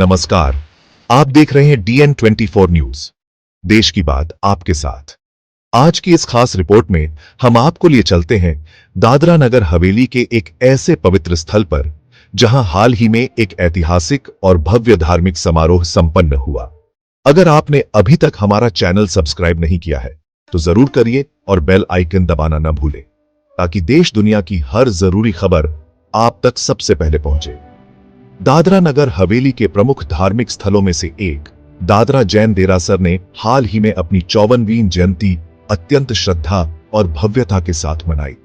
नमस्कार, आप देख रहे हैं DN24 न्यूज। देश की बात आपके साथ। आज की इस खास रिपोर्ट में हम आपको लिए चलते हैं दादरा नगर हवेली के एक ऐसे पवित्र स्थल पर जहां हाल ही में एक ऐतिहासिक और भव्य धार्मिक समारोह संपन्न हुआ। अगर आपने अभी तक हमारा चैनल सब्सक्राइब नहीं किया है तो जरूर करिए और बेल आइकन दबाना न भूलें ताकि देश दुनिया की हर जरूरी खबर आप तक सबसे पहले पहुंचे। दादरा नगर हवेली के प्रमुख धार्मिक स्थलों में से एक दादरा जैन देरासर ने हाल ही में अपनी 54वीं जयंती अत्यंत श्रद्धा और भव्यता के साथ मनाई।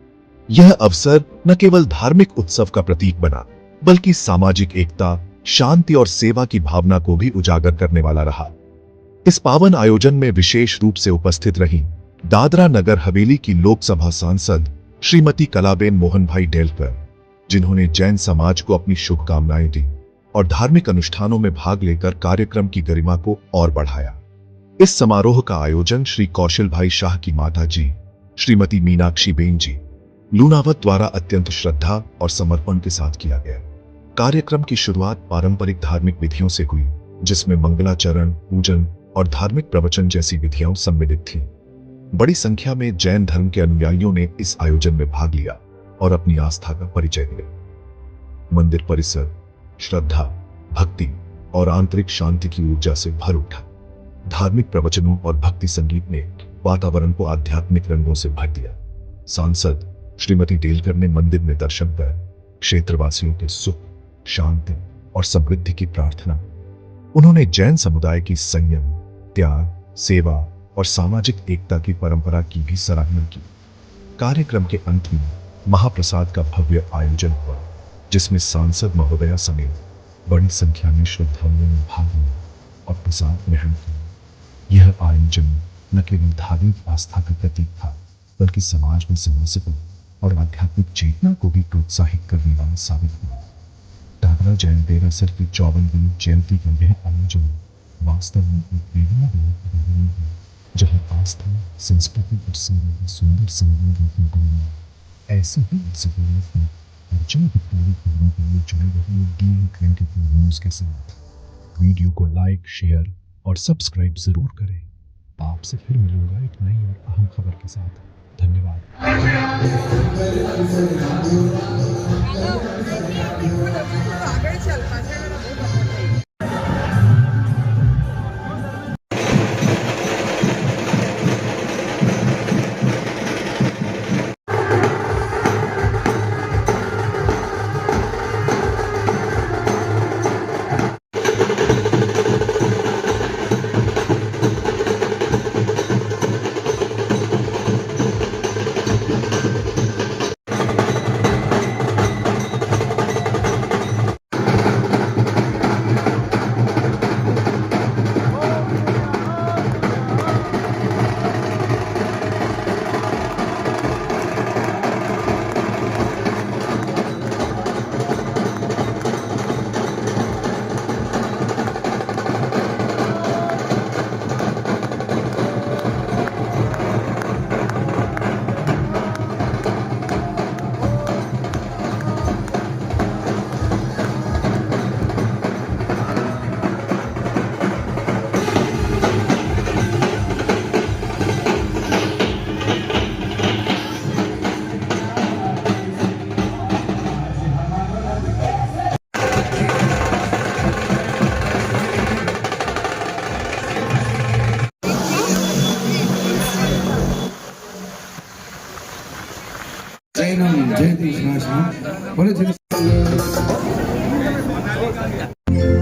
यह अवसर न केवल धार्मिक उत्सव का प्रतीक बना बल्कि सामाजिक एकता, शांति और सेवा की भावना को भी उजागर करने वाला रहा। इस पावन आयोजन में विशेष रूप से उपस्थित रहीं दादरा नगर हवेली की लोकसभा सांसद श्रीमती कलाबेन मोहन भाई डेलकर, जिन्होंने जैन समाज को अपनी शुभकामनाएं दी और धार्मिक अनुष्ठानों में भाग लेकर कार्यक्रम की गरिमा को और बढ़ाया। इस समारोह का आयोजन श्री कौशल भाई शाह की माता जी श्रीमती मीनाक्षी बेन जी लूनावत द्वारा अत्यंत श्रद्धा और समर्पण के साथ किया गया। कार्यक्रम की शुरुआत पारंपरिक धार्मिक विधियों से हुई, जिसमें मंगलाचरण, पूजन और धार्मिक प्रवचन जैसी विधियां सम्मिलित थीं। बड़ी संख्या में जैन धर्म के अनुयायियों ने इस आयोजन में भाग लिया और अपनी आस्था का परिचय दिया। मंदिर परिसर श्रद्धा, भक्ति और आंतरिक शांति की ऊर्जा से भर उठा। धार्मिक प्रवचनों और भक्ति संगीत ने वातावरण को आध्यात्मिक रंगों से भर दिया। सांसद श्रीमती डेलकर ने मंदिर में दर्शन कर क्षेत्रवासियों के सुख, शांति और समृद्धि की प्रार्थना। उन्होंने जैन समुदाय की संयम, त्याग, सेवा और सामाजिक एकता की परंपरा की भी सराहना की। कार्यक्रम के अंत में महाप्रसाद का भव्य आयोजन हुआ, जिसमें सांसद महोदया समेत बड़ी संख्या में श्रद्धालुओं ने भाग लिया और प्रसाद ग्रहण किया। यह आयोजन न केवल धार्मिक आस्था का प्रतीक था बल्कि समाज में सामाजिक और आध्यात्मिक चेतना को भी प्रोत्साहित करने वाला साबित हुआ। दादरा जैन देरासर की 54वीं जयंती का यह आयोजन वास्तव में एक प्रेरणादायक अभियान है, जहां आस्था, संस्कृति और सेवा का सुंदर संगम देखने को मिला। ऐसे ही उत्सवों में अर्जुन की पूरी खबरों के लिए जुड़े रहिए DN24 न्यूज के साथ। वीडियो को लाइक, शेयर और सब्सक्राइब जरूर करें। आपसे फिर मिलूंगा एक नई और अहम खबर के साथ। धन्यवाद।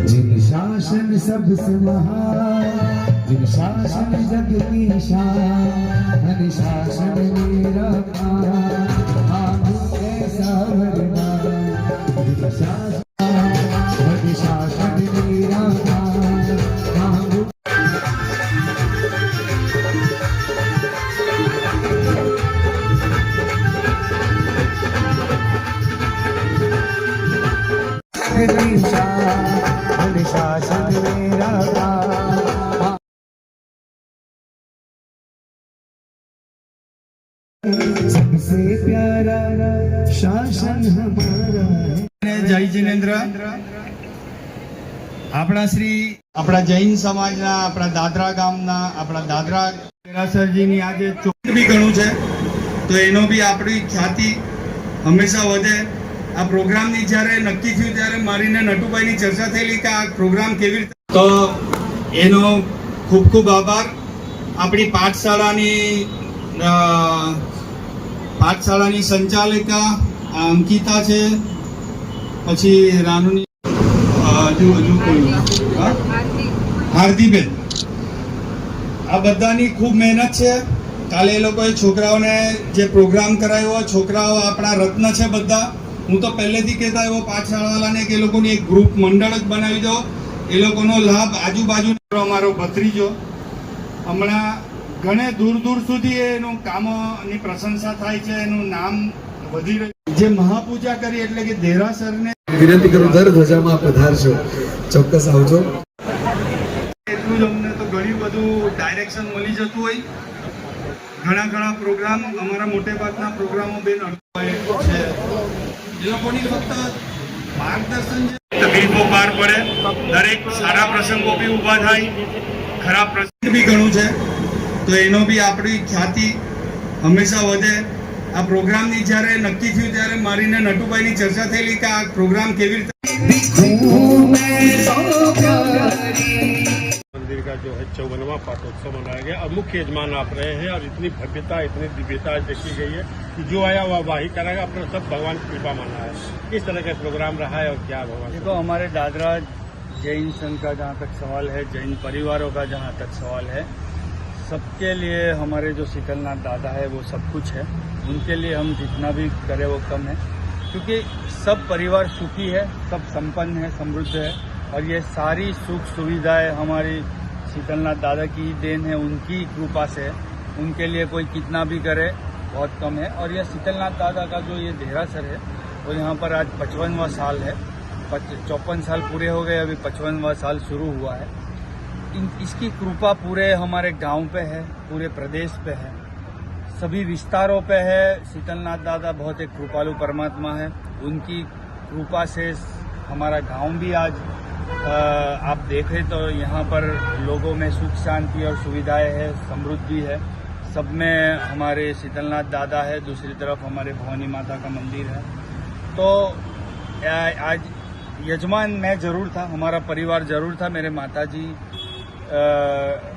जिन शासन सबसे महान, जिन शासन जग की शान, अनुशासन मेरा काम ऐसा वरदान। जिन शासन अनुशासन मेरा काम। अनुशासन मेरा काम, सबसे प्यारा शासन हमारा है। जय जिनेन्द्र આપણા જૈન સમાજના આપણા દાદરા ગામના આપણા દાદરા દેરાસરજીની આજે ચોક બી ઘણું છે તો એનો બી આપણી ખ્યાતિ હંમેશા વધે. આ પ્રોગ્રામની જ્યારે નક્કી થયું ત્યારે મારીને નટુભાઈની ચર્ચા થયેલી કે આ પ્રોગ્રામ કેવી રીતે, તો એનો ખૂબ ખૂબ આભાર. આપણી પાઠશાળાની સંચાલિકા અંકિતા છે, પછી રાનુની હજુ કોઈ હાર્દીબેન, આ બધાની ખૂબ મહેનત છે. કાલે એ લોકોએ છોકરાઓને જે પ્રોગ્રામ કરાવ્યો, છોકરાઓ આપણા રત્ન છે બધા. હું તો પહેલેથી કહેતા આવ્યો પાઠશાળાવાળાને કે એ લોકોની એક ગ્રુપ મંડળ જ બનાવી દો, એ લોકોનો લાભ આજુબાજુ. અમારો ભત્રીજો હમણાં ઘણે દૂર દૂર સુધી એનું કામોની પ્રશંસા થાય છે, એનું નામ વધી રહ્યું. જે મહાપૂજા કરી એટલે કે દેરાસરને વિનંતી કરું દર ધ્વજામાં પધારશો, ચોક્કસ આવજો. એટલું જ અમને તો ઘણું બધું ડાયરેક્શન મળી જતું હોય. ઘણા પ્રોગ્રામ અમારા મોટે ભાગના પ્રોગ્રામો બેન છે, એ લોકોની ફક્ત માર્ગદર્શન છે. તકલીફો પાર પડે, દરેક સારા પ્રસંગો બી ઊભા થાય, ખરાબ પ્રસંગ બી ઘણું છે તો એનો બી આપણી ખ્યાતિ હંમેશા વધે. આ પ્રોગ્રામની જ્યારે નક્કી થયું ત્યારે મારીને નટુભાઈની ચર્ચા થયેલી કે આ પ્રોગ્રામ કેવી રીતે. मंदिर का जो है 54वां पाठोत्सव मनाया गया और मुख्य यजमान आप रहे हैं और इतनी भव्यता इतनी दिव्यता देखी गई है कि जो आया वह वाही करेगा. अपना सब भगवान की कृपा माना है. किस तरह का प्रोग्राम रहा है और क्या भगवान? देखो, हमारे दादरा जैन संघ का जहाँ तक सवाल है, जैन परिवारों का जहाँ तक सवाल है, सबके लिए हमारे जो शीतलनाथ दादा है वो सब कुछ है. उनके लिए हम जितना भी करें वो कम है, क्योंकि सब परिवार सुखी है, सब संपन्न है, समृद्ध है. और ये सारी सुख सुविधाएं हमारी शीतलनाथ दादा की ही देन है, उनकी कृपा से. उनके लिए कोई कितना भी करे बहुत कम है. और यह शीतलनाथ दादा का जो ये देरासर है वो यहाँ पर आज 55वां साल है. 54 साल पूरे हो गए, अभी 55वां साल शुरू हुआ है. इसकी कृपा पूरे हमारे गांव पे है, पूरे प्रदेश पे है, सभी विस्तारों पे है. शीतलनाथ दादा बहुत एक कृपालु परमात्मा है. उनकी कृपा से हमारा गांव भी आज आप देखें तो यहाँ पर लोगों में सुख शांति और सुविधाएं है, समृद्धि है. सब में हमारे शीतलनाथ दादा है, दूसरी तरफ हमारे भवानी माता का मंदिर है. तो आज यजमान मैं जरूर था, हमारा परिवार जरूर था, मेरे माताजी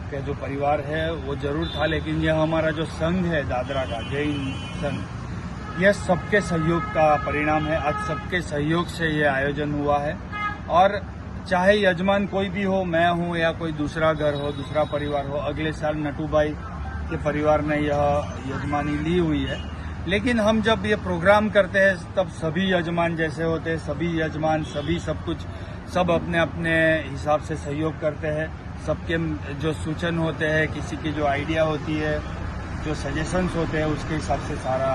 के जो परिवार है वो जरूर था, लेकिन यह हमारा जो संघ है दादरा का जैन संघ, यह सबके सहयोग का परिणाम है. आज सबके सहयोग से ये आयोजन हुआ है. और चाहे यजमान कोई भी हो, मैं हूँ या कोई दूसरा घर हो, दूसरा परिवार हो, अगले साल नटूभाई के परिवार ने यह यजमानी ली हुई है. लेकिन हम जब ये प्रोग्राम करते हैं तब सभी यजमान जैसे होते हैं, सभी यजमान सभी सब कुछ सब अपने अपने हिसाब से सहयोग करते हैं. सबके जो सूचन होते हैं, किसी की जो आइडिया होती है, जो सजेशंस होते हैं, उसके हिसाब से सारा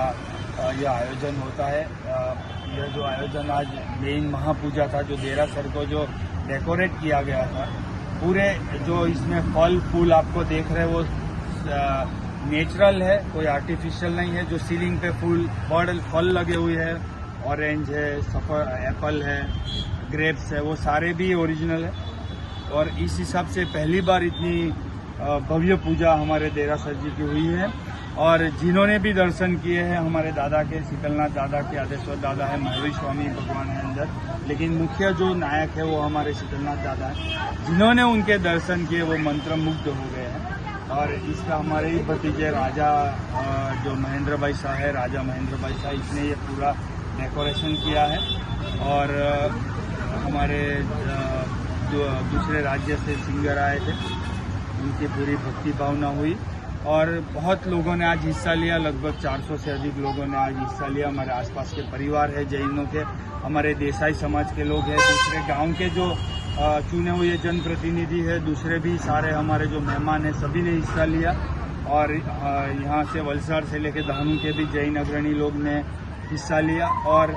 यह आयोजन होता है. यह जो आयोजन आज मेन महापूजा था, जो देरासर को जो डेकोरेट किया गया था, पूरे जो इसमें फल फूल आपको देख रहे हैं वो नेचुरल है, कोई आर्टिफिशियल नहीं है. जो सीलिंग पे फल लगे हुए हैं, ऑरेंज है, सफर एप्पल है, ग्रेप्स है, वो सारे भी ओरिजिनल है. और इस हिसाब से पहली बार इतनी भव्य पूजा हमारे देरासर जी की हुई है. और जिन्होंने भी दर्शन किए हैं हमारे दादा के, शीतलनाथ दादा के, आदेश्वर दादा है, महावीर स्वामी भगवान है अंदर, लेकिन मुख्य जो नायक है वो हमारे शीतलनाथ दादा है. जिन्होंने उनके दर्शन किए वो मंत्रमुग्ध हो गए हैं. और इसका हमारे ही भतीजे राजा जो महेंद्र भाई शाह है, राजा महेंद्र भाई शाह, इसने ये पूरा डेकोरेशन किया है. और हमारे जो दूसरे राज्य से सिंगर आए थे, उनकी पूरी भक्ति भावना हुई. और बहुत लोगों ने आज हिस्सा लिया, लगभग 400 से अधिक लोगों ने आज हिस्सा लिया. हमारे आसपास के परिवार है जैनों के, हमारे देसाई समाज के लोग हैं, दूसरे गांव के जो चुने हुए जनप्रतिनिधि है, दूसरे भी सारे हमारे जो मेहमान हैं, सभी ने हिस्सा लिया. और यहाँ से वलसाड़ से लेकर धानू के भी जैन अग्रणी लोग ने हिस्सा लिया. और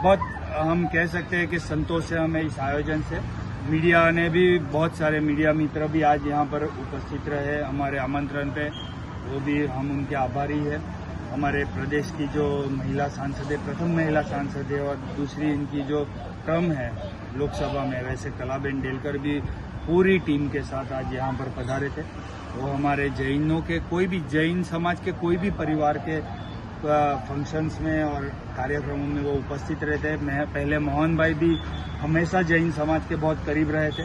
बहुत हम कह सकते हैं कि संतोष है हमें इस आयोजन से. मीडिया ने भी, बहुत सारे मीडिया मित्र भी आज यहाँ पर उपस्थित रहे हमारे आमंत्रण पे, वो भी हम उनके आभारी है. हमारे प्रदेश की जो महिला सांसद है, प्रथम महिला सांसद है, और दूसरी इनकी जो टर्म है लोकसभा में, वैसे कलाबेन डेलकर भी पूरी टीम के साथ आज यहाँ पर पधारे थे। वो हमारे जैनों के कोई भी जैन समाज के कोई भी परिवार के फंक्शंस में और कार्यक्रमों में वो उपस्थित रहते हैं। पहले मोहन भाई भी हमेशा जैन समाज के बहुत करीब रहे थे,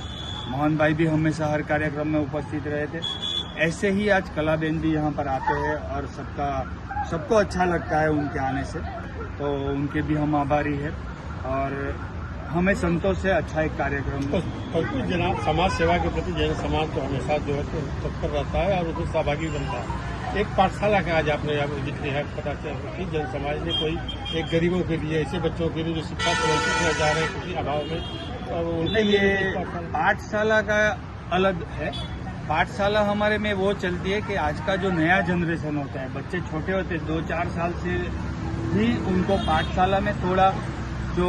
मोहन भाई भी हमेशा हर कार्यक्रम में उपस्थित रहे थे। ऐसे ही आज कलाबेन भी यहाँ पर आते हैं और सबको अच्छा लगता है उनके आने से, तो उनके भी हम आभारी हैं और हमें संतोष है। अच्छा एक कार्यक्रम तो जनाब समाज सेवा के प्रति जैन समाज तो हमेशा जो है तो तत्पर रहता है और उसमें सहभागी बनता है। एक पाठशाला का आज आपने जितनी है पता चला कि जैन समाज ने कोई एक गरीबों के लिए, ऐसे बच्चों के लिए जो शिक्षा से वंचित रह जा रहे हैं किसी अभाव में, और उनके लिए पाठशाला का अलग है। पाठशाला हमारे में वो चलती है कि आज का जो नया जनरेशन होता है, बच्चे छोटे होते हैं 2-4 साल से भी उनको पाठशाला में थोड़ा, जो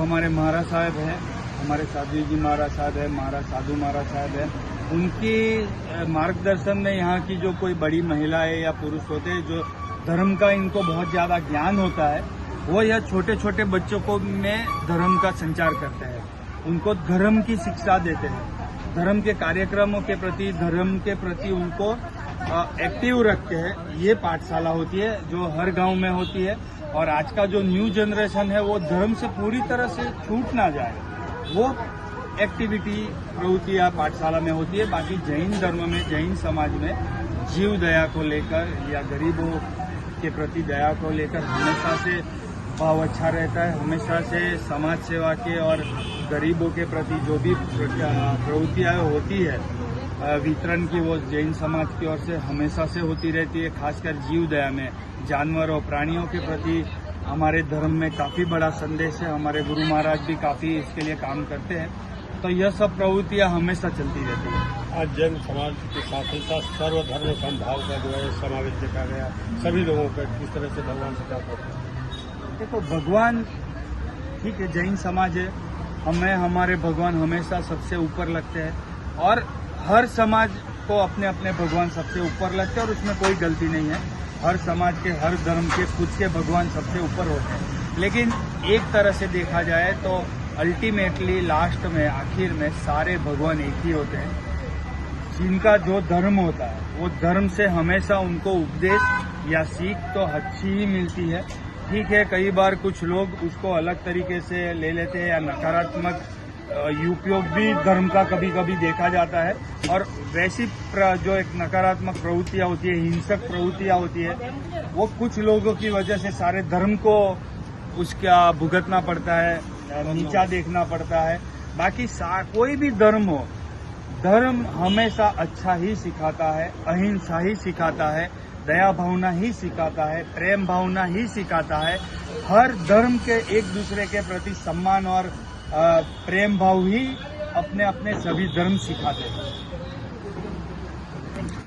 हमारे महाराज साहब हैं, हमारे साधु जी महाराज साहब है, महाराज साधु महाराज साहब है, उनकी मार्गदर्शन में यहाँ की जो कोई बड़ी महिलाएं या पुरुष होते हैं जो धर्म का इनको बहुत ज्यादा ज्ञान होता है, वो यह छोटे छोटे बच्चों को में धर्म का संचार करते हैं, उनको धर्म की शिक्षा देते हैं, धर्म के कार्यक्रमों के प्रति, धर्म के प्रति उनको एक्टिव रखते हैं। ये पाठशाला होती है जो हर गांव में होती है। और आज का जो न्यू जनरेशन है वो धर्म से पूरी तरह से छूट ना जाए, वो एक्टिविटी प्रवृत्तियाँ पाठशाला में होती है। बाकी जैन धर्म में, जैन समाज में जीव दया को लेकर या गरीबों के प्रति दया को लेकर हमेशा से भाव अच्छा रहता है। हमेशा से समाज सेवा के और गरीबों के प्रति जो भी प्रवृत्तियाँ होती है वितरण की, वो जैन समाज की ओर से हमेशा से होती रहती है। खासकर जीव दया में, जानवर और प्राणियों के प्रति हमारे धर्म में काफी बड़ा संदेश है। हमारे गुरु महाराज भी काफी इसके लिए काम करते हैं, तो यह सब प्रवृत्तियां हमेशा चलती रहती है। आज जैन समाज के साथ ही साथ सर्वधर्म समभाव का जो है समावेश देखा गया, सभी लोगों का किस तरह से भगवान से क्या करते हैं। देखो, भगवान ठीक है, जैन समाज है, हमें हमारे भगवान हमेशा सबसे ऊपर लगते हैं और हर समाज को अपने अपने भगवान सबसे ऊपर लगते हैं और उसमें कोई गलती नहीं है। हर समाज के, हर धर्म के खुद के भगवान सबसे ऊपर होते हैं, लेकिन एक तरह से देखा जाए तो अल्टीमेटली लास्ट में, आखिर में सारे भगवान एक ही होते हैं। जिनका जो धर्म होता है वो धर्म से हमेशा उनको उपदेश या सीख तो अच्छी ही मिलती है। ठीक है, कई बार कुछ लोग उसको अलग तरीके से ले लेते हैं या नकारात्मक उपयोग भी धर्म का कभी कभी देखा जाता है, और वैसी जो एक नकारात्मक प्रवृत्तियां होती है, हिंसक प्रवृत्तियां होती है, वो कुछ लोगों की वजह से सारे धर्म को उसका भुगतना पड़ता है, नीचा देखना पड़ता है। बाकी कोई भी धर्म हो, धर्म हमेशा अच्छा ही सिखाता है, अहिंसा ही सिखाता है, दया भावना ही सिखाता है, प्रेम भावना ही सिखाता है। हर धर्म के एक दूसरे के प्रति सम्मान और प्रेम भाव ही अपने अपने सभी धर्म सिखाते हैं।